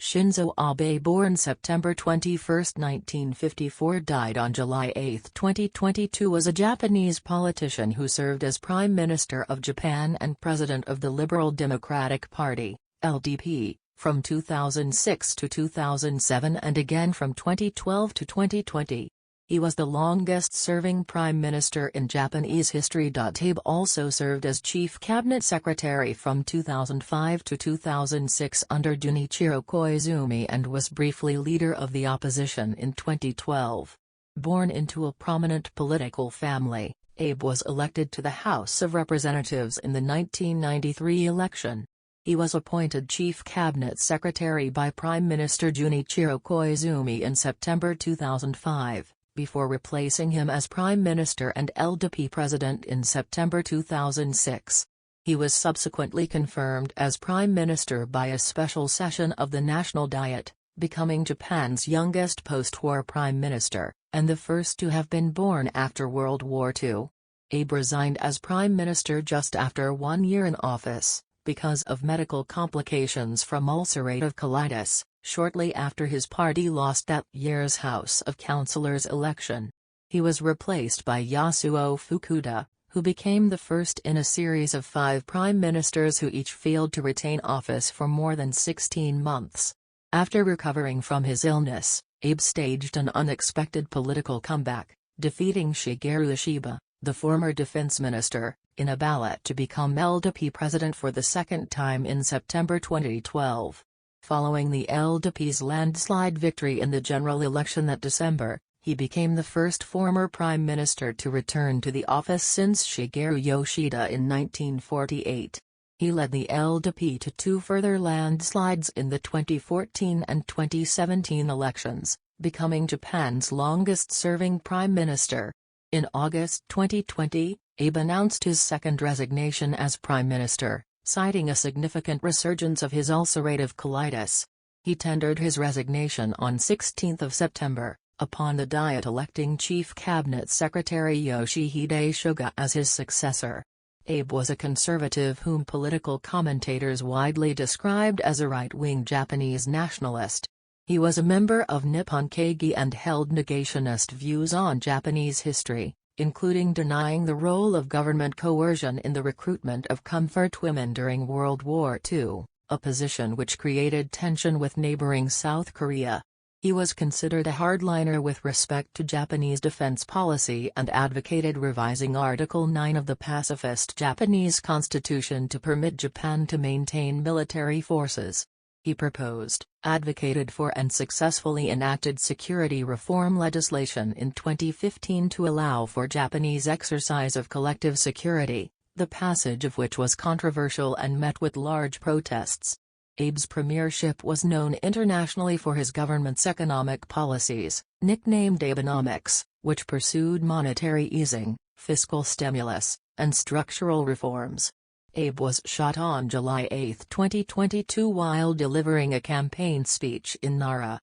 Shinzo Abe, born September 21, 1954, died on July 8, 2022, was a Japanese politician who served as Prime Minister of Japan and President of the Liberal Democratic Party, LDP, from 2006 to 2007 and again from 2012 to 2020. He was the longest-serving Prime Minister in Japanese history.Abe also served as Chief Cabinet Secretary from 2005 to 2006 under Junichiro Koizumi and was briefly leader of the opposition in 2012. Born into a prominent political family, Abe was elected to the House of Representatives in the 1993 election. He was appointed Chief Cabinet Secretary by Prime Minister Junichiro Koizumi in September 2005. Before replacing him as Prime Minister and LDP President in September 2006. He was subsequently confirmed as Prime Minister by a special session of the National Diet, becoming Japan's youngest post-war Prime Minister, and the first to have been born after World War II. Abe resigned as Prime Minister just after 1 year in office, because of medical complications from ulcerative colitis, shortly after his party lost that year's House of Councillors election. He was replaced by Yasuo Fukuda, who became the first in a series of 5 prime ministers who each failed to retain office for more than 16 months. After recovering from his illness, Abe staged an unexpected political comeback, defeating Shigeru Ishiba, the former defense minister, in a ballot to become LDP president for the second time in September 2012. Following the LDP's landslide victory in the general election that December, he became the first former prime minister to return to the office since Shigeru Yoshida in 1948. He led the LDP to 2 further landslides in the 2014 and 2017 elections, becoming Japan's longest-serving prime minister. In August 2020, Abe announced his second resignation as prime minister, citing a significant resurgence of his ulcerative colitis. He tendered his resignation on 16 September, upon the Diet electing Chief Cabinet Secretary Yoshihide Suga as his successor. Abe was a conservative whom political commentators widely described as a right-wing Japanese nationalist. He was a member of Nippon Kaigi and held negationist views on Japanese history, including denying the role of government coercion in the recruitment of comfort women during World War II, a position which created tension with neighboring South Korea. He was considered a hardliner with respect to Japanese defense policy and advocated revising Article 9 of the pacifist Japanese constitution to permit Japan to maintain military forces. He proposed, advocated for and successfully enacted security reform legislation in 2015 to allow for Japanese exercise of collective security, the passage of which was controversial and met with large protests. Abe's premiership was known internationally for his government's economic policies, nicknamed Abenomics, which pursued monetary easing, fiscal stimulus, and structural reforms. Abe was shot on July 8, 2022 while delivering a campaign speech in Nara.